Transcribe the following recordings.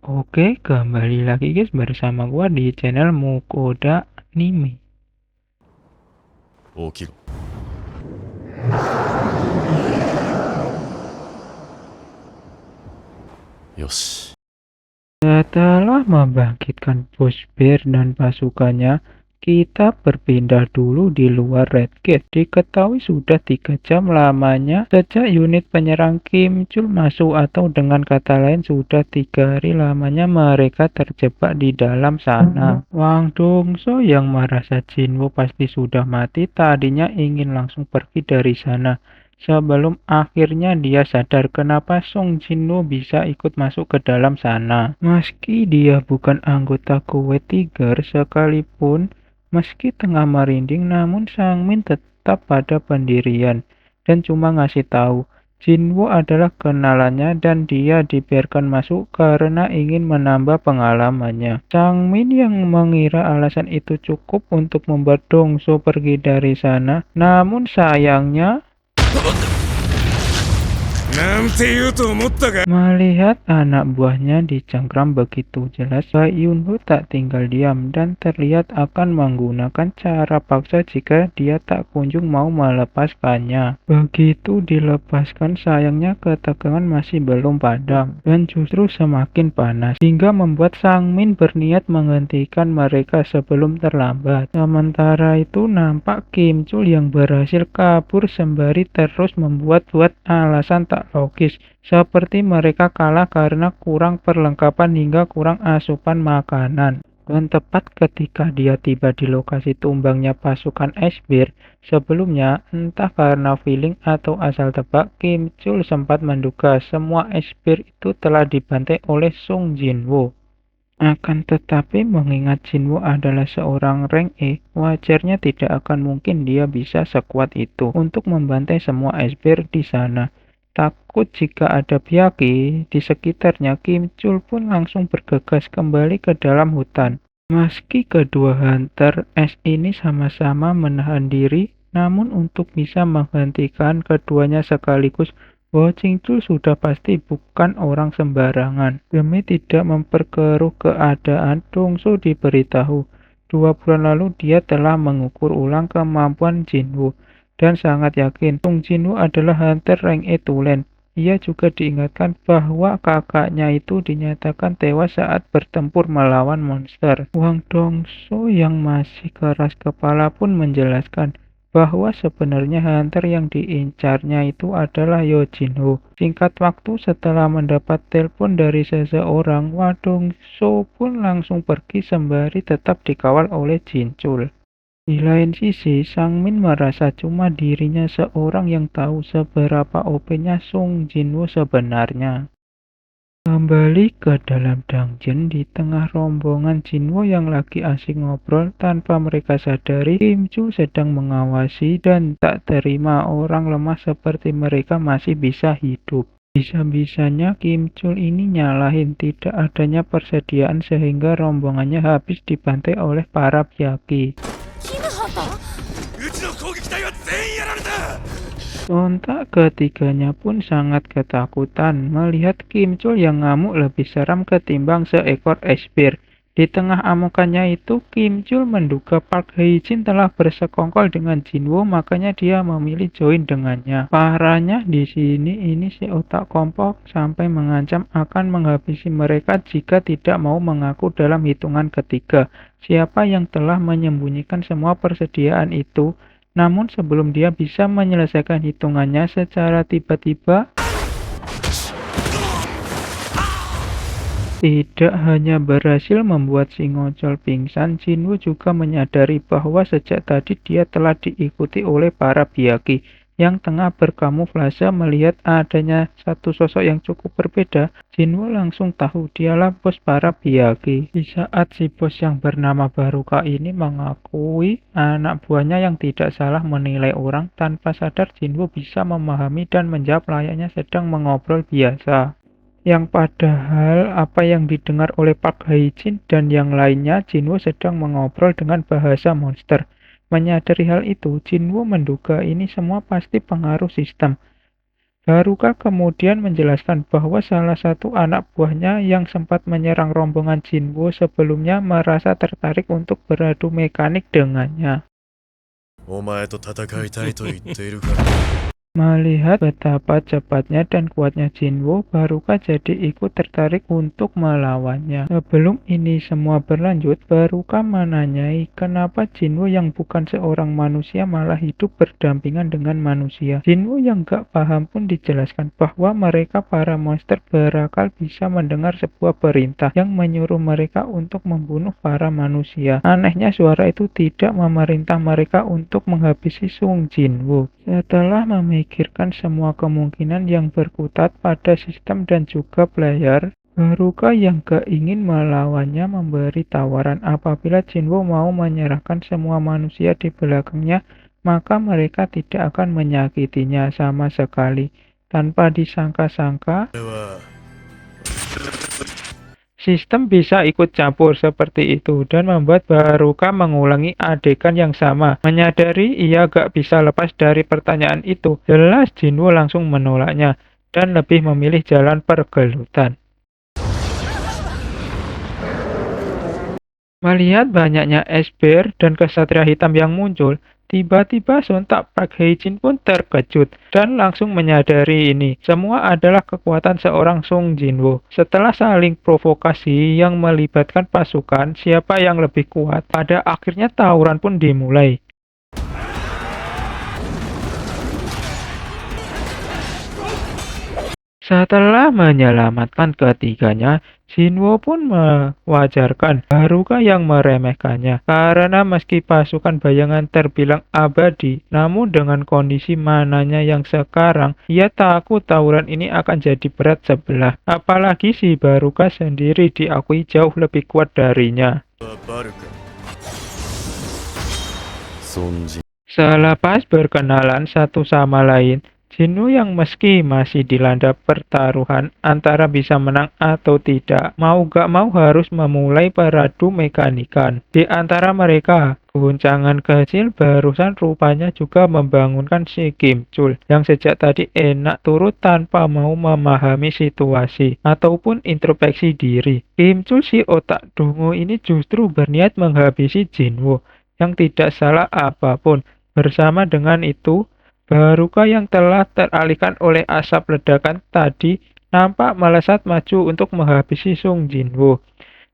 Oke, kembali lagi guys bersama gua di channel Mukoda Anime. 起きろ。よし。 Setelah membangkitkan Bos Bear dan pasukannya, kita berpindah dulu di luar Red Gate. Diketahui sudah 3 jam lamanya sejak unit penyerang Kim Chul masuk, atau dengan kata lain sudah 3 hari lamanya mereka terjebak di dalam sana. Wang Dongso yang merasa Jinwo pasti sudah mati tadinya ingin langsung pergi dari sana. Sebelum akhirnya dia sadar kenapa Song Jinwoo bisa ikut masuk ke dalam sana. Meski dia bukan anggota Kuwait Tiger sekalipun, meski tengah merinding, namun Sang Min tetap pada pendirian dan cuma ngasih tahu Jinwoo adalah kenalannya dan dia dibiarkan masuk karena ingin menambah pengalamannya. Sang Min yang mengira alasan itu cukup untuk membuat Dongso pergi dari sana, namun sayangnya melihat anak buahnya dicengkram begitu jelas, Bai Yunho tak tinggal diam dan terlihat akan menggunakan cara paksa jika dia tak kunjung mau melepaskannya. Begitu dilepaskan, sayangnya ketegangan masih belum padam dan justru semakin panas, hingga membuat Sang Min berniat menghentikan mereka sebelum terlambat. Sementara itu nampak Kim Chul yang berhasil kabur sembari terus membuat-buat alasan tak logis, seperti mereka kalah karena kurang perlengkapan hingga kurang asupan makanan. Dan tepat ketika dia tiba di lokasi tumbangnya pasukan Esbir, sebelumnya entah karena feeling atau asal tebak, Kim Chul sempat menduga semua Esbir itu telah dibantai oleh Song Jinwoo. Akan tetapi mengingat Jinwoo adalah seorang rank E, wajarnya tidak akan mungkin dia bisa sekuat itu untuk membantai semua Esbir di sana. Takut jika ada Byakuya di sekitarnya, Kim Chul pun langsung bergegas kembali ke dalam hutan. Meski kedua hunter es ini sama-sama menahan diri, namun untuk bisa menghentikan keduanya sekaligus, Bo Chingchul sudah pasti bukan orang sembarangan. Demi tidak memperkeruh keadaan, Dongso diberitahu 2 bulan lalu dia telah mengukur ulang kemampuan Jinwoo dan sangat yakin Song Jinwoo adalah hunter rank E tulen. Ia juga diingatkan bahwa kakaknya itu dinyatakan tewas saat bertempur melawan monster. Wang Dongso yang masih keras kepala pun menjelaskan bahwa sebenarnya hunter yang diincarnya itu adalah Yo Jinho. Singkat waktu setelah mendapat telepon dari seseorang, Wang Dongso pun langsung pergi sembari tetap dikawal oleh Jin Chul. Di lain sisi, Sang Min merasa cuma dirinya seorang yang tahu seberapa OP-nya Song Jinwoo sebenarnya. Kembali ke dalam dungeon, di tengah rombongan Jinwoo yang lagi asik ngobrol, tanpa mereka sadari Kim Chul sedang mengawasi dan tak terima orang lemah seperti mereka masih bisa hidup. Bisa-bisanya Kim Chul ini nyalahin tidak adanya persediaan sehingga rombongannya habis dibantai oleh para Byakuya. Sontak ketiganya pun sangat ketakutan melihat Kim Chul yang ngamuk lebih seram ketimbang seekor esbir. Di tengah amukannya itu, Kim Chul menduga Park Hae-jin telah bersekongkol dengan Jinwoo, makanya dia memilih join dengannya. Parahnya di sini ini si otak kompok sampai mengancam akan menghabisi mereka jika tidak mau mengaku dalam hitungan ketiga siapa yang telah menyembunyikan semua persediaan itu. Namun sebelum dia bisa menyelesaikan hitungannya, secara tiba-tiba tidak hanya berhasil membuat si ngocol pingsan, Jinwoo juga menyadari bahwa sejak tadi dia telah diikuti oleh para Byakuya yang tengah berkamuflase. Melihat adanya satu sosok yang cukup berbeda, Jinwoo langsung tahu dialah bos para Byakuya. Di saat si bos yang bernama Baruka ini mengakui anak buahnya yang tidak salah menilai orang, tanpa sadar Jinwoo bisa memahami dan menjawab layaknya sedang mengobrol biasa. Yang padahal apa yang didengar oleh Park Hae-jin dan yang lainnya, Jinwoo sedang mengobrol dengan bahasa monster. Menyadari hal itu, Jinwoo menduga ini semua pasti pengaruh sistem. Haruka kemudian menjelaskan bahwa salah satu anak buahnya yang sempat menyerang rombongan Jinwo sebelumnya merasa tertarik untuk beradu mekanik dengannya. お前と戦いたいと言っているから。 Melihat betapa cepatnya dan kuatnya Jinwo, Haruka jadi ikut tertarik untuk melawannya. Sebelum ini semua berlanjut, Haruka menanyai kenapa Jinwo yang bukan seorang manusia malah hidup berdampingan dengan manusia. Jinwo yang gak paham pun dijelaskan bahwa mereka para monster berakal bisa mendengar sebuah perintah yang menyuruh mereka untuk membunuh para manusia. Anehnya suara itu tidak memerintah mereka untuk menghabisi Sung Jinwo. Setelah memikirkan semua kemungkinan yang berkutat pada sistem dan juga player, Haruka yang gak ingin melawannya memberi tawaran apabila Jinwo mau menyerahkan semua manusia di belakangnya, maka mereka tidak akan menyakitinya sama sekali. Tanpa disangka-sangka, 俺は sistem bisa ikut campur seperti itu dan membuat Haruka mengulangi adegan yang sama. Menyadari ia gak bisa lepas dari pertanyaan itu, jelas Jinwo langsung menolaknya dan lebih memilih jalan pergelutan. Melihat banyaknya esper dan kesatria hitam yang muncul, tiba-tiba sontak Park Hae-jin pun terkejut dan langsung menyadari ini semua adalah kekuatan seorang Sung Jinwo. Setelah saling provokasi yang melibatkan pasukan siapa yang lebih kuat, pada akhirnya tawuran pun dimulai. Setelah menyelamatkan ketiganya, Jinwo pun mewajarkan Haruka yang meremehkannya karena meski pasukan bayangan terbilang abadi, namun dengan kondisi mananya yang sekarang, ia takut tawuran ini akan jadi berat sebelah. Apalagi si Haruka sendiri diakui jauh lebih kuat darinya. バルカ。尊じ。 Selepas berkenalan satu sama lain, Jinwo yang meski masih dilanda pertaruhan antara bisa menang atau tidak, mau gak mau harus memulai peradu mekanikan. Di antara mereka, guncangan kecil barusan rupanya juga membangunkan si Kim Chul yang sejak tadi enak turut tanpa mau memahami situasi ataupun introspeksi diri. Kim Chul si otak dungu ini justru berniat menghabisi Jinwo yang tidak salah apapun. Bersama dengan itu, Haruka yang telah teralihkan oleh asap ledakan tadi nampak melesat maju untuk menghabisi Sung Jinwo.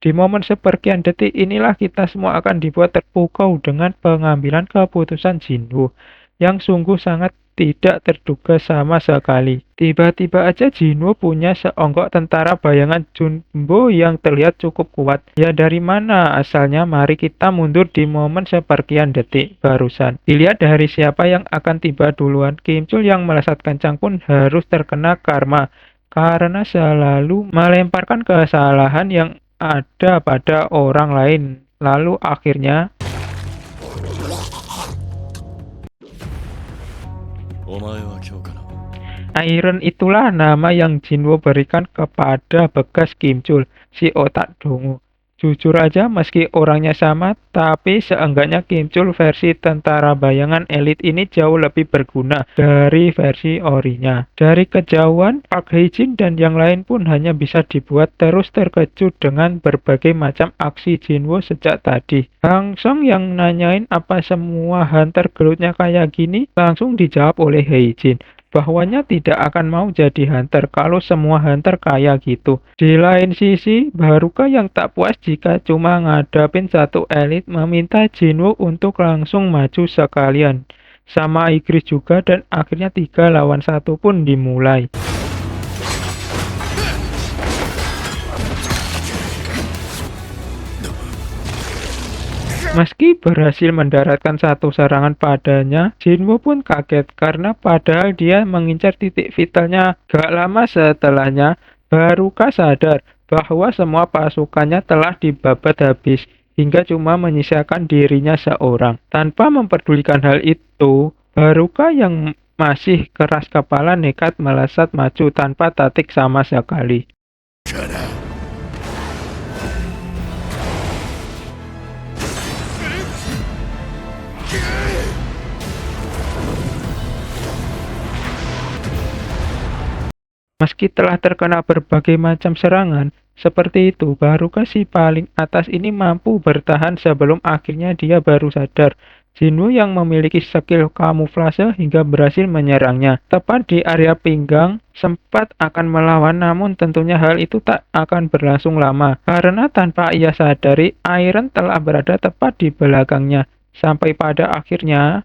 Di momen seperkian detik inilah kita semua akan dibuat terpukau dengan pengambilan keputusan Jinwo yang sungguh sangat tidak terduga sama sekali. Tiba-tiba aja Jinwo punya seonggok tentara bayangan Junbo yang terlihat cukup kuat. Ya dari mana asalnya? Mari kita mundur di momen seperkian detik barusan. Dilihat dari siapa yang akan tiba duluan. Kim Chul yang melesat kencang pun harus terkena karma karena selalu melemparkan kesalahan yang ada pada orang lain. Lalu akhirnya お前は今日から Iron itulah nama yang Jinwo berikan kepada bekas Kim Chul, si otak dungu. Jujur aja meski orangnya sama, tapi seenggaknya Kim Chul versi tentara bayangan elit ini jauh lebih berguna dari versi orinya. Dari kejauhan, Park Hae-jin dan yang lain pun hanya bisa dibuat terus terkejut dengan berbagai macam aksi Jinwo sejak tadi. Hang Song yang nanyain apa semua hunter gelutnya kayak gini, langsung dijawab oleh Hae-jin bahwanya tidak akan mau jadi hunter kalau semua hunter kayak gitu. Di lain sisi, Haruka yang tak puas jika cuma ngadapin satu elit meminta Jinwo untuk langsung maju sekalian. Sama Igris juga dan akhirnya 3 lawan 1 pun dimulai. Meski berhasil mendaratkan satu serangan padanya, Jinwo pun kaget karena padahal dia mengincar titik vitalnya. Gak lama setelahnya, Haruka sadar bahwa semua pasukannya telah dibabat habis hingga cuma menyisakan dirinya seorang. Tanpa memperdulikan hal itu, Haruka yang masih keras kepala nekat melesat maju tanpa tatik sama sekali. Meski telah terkena berbagai macam serangan, seperti itu, barulah si paling atas ini mampu bertahan sebelum akhirnya dia baru sadar. Jinwoo yang memiliki skill kamuflase hingga berhasil menyerangnya. Tepat di area pinggang, sempat akan melawan namun tentunya hal itu tak akan berlangsung lama. Karena tanpa ia sadari, Iron telah berada tepat di belakangnya. Sampai pada akhirnya,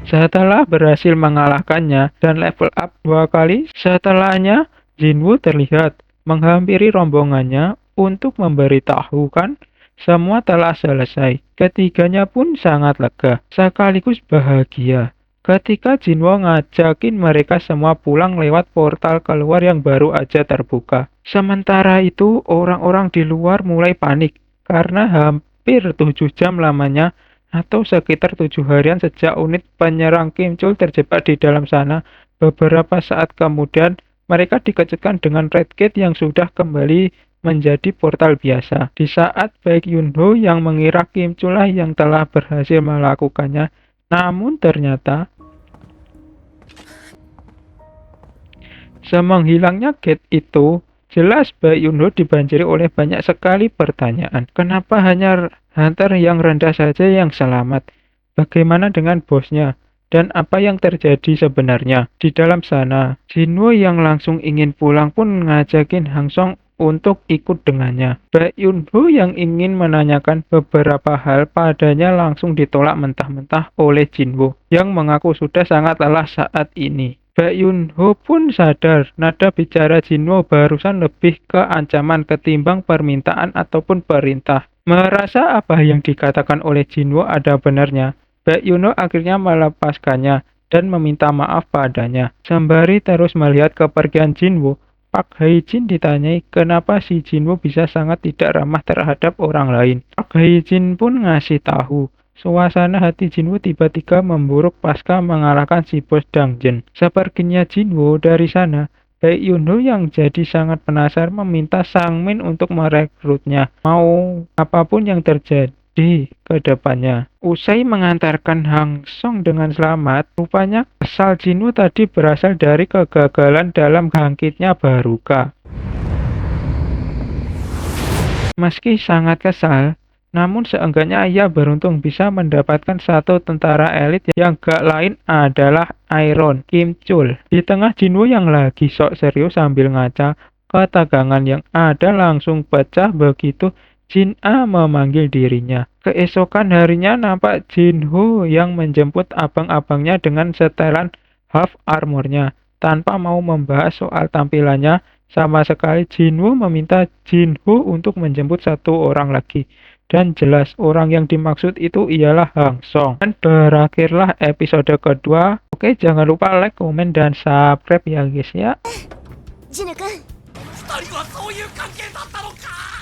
setelah berhasil mengalahkannya dan level up 2 kali, setelahnya Jinwoo terlihat menghampiri rombongannya untuk memberitahukan semua telah selesai. Ketiganya pun sangat lega, sekaligus bahagia. Ketika Jinwoo ngajakin mereka semua pulang lewat portal keluar yang baru aja terbuka. Sementara itu, orang-orang di luar mulai panik karena hampir 7 jam lamanya atau sekitar 7 harian sejak unit penyerang Kim Chul terjebak di dalam sana. Beberapa saat kemudian, mereka dikejutkan dengan Red Gate yang sudah kembali menjadi portal biasa. Di saat baik Yunho yang mengira Kim Chul lah yang telah berhasil melakukannya, namun ternyata semenghilangnya gate itu, jelas Baek Yunho dibanjiri oleh banyak sekali pertanyaan. Kenapa hanya Hunter yang rendah saja yang selamat? Bagaimana dengan bosnya? Dan apa yang terjadi sebenarnya di dalam sana? Jinwoo yang langsung ingin pulang pun ngajakin Hang Song untuk ikut dengannya. Baek Yunho yang ingin menanyakan beberapa hal padanya langsung ditolak mentah-mentah oleh Jinwoo yang mengaku sudah sangat lelah saat ini. Baek Yunho pun sadar nada bicara Jinwoo barusan lebih ke ancaman ketimbang permintaan ataupun perintah. Merasa apa yang dikatakan oleh Jinwoo ada benarnya, Baek Yunho akhirnya melepaskannya dan meminta maaf padanya. Sembari terus melihat kepergian Jinwoo, Pak Hae-jin ditanyai kenapa si Jinwoo bisa sangat tidak ramah terhadap orang lain. Pak Hae-jin pun ngasih tahu, suasana hati Jinwoo tiba-tiba memburuk pasca mengalahkan si bos Dangjen. Seperginya Jinwoo dari sana, Baek Yunho yang jadi sangat penasaran meminta Sangmin untuk merekrutnya. Mau apapun yang terjadi ke depannya. Usai mengantarkan Hang Song dengan selamat, rupanya kesal Jinwoo tadi berasal dari kegagalan dalam bangkitnya Baruka. Meski sangat kesal, namun seenggaknya ia beruntung bisa mendapatkan satu tentara elit yang gak lain adalah Iron Kim Chul. Di tengah Jinwoo yang lagi sok serius sambil ngaca, ketegangan yang ada langsung pecah begitu Jin A memanggil dirinya. Keesokan harinya nampak Jinho yang menjemput abang-abangnya dengan setelan half armornya. Tanpa mau membahas soal tampilannya, sama sekali Jinwoo meminta Jinho untuk menjemput satu orang lagi. Dan jelas orang yang dimaksud itu ialah Hang Song. Dan berakhirlah episode kedua. Oke, jangan lupa like, komen, dan subscribe ya guys ya. ジュネ君2人はそういう関係だったのか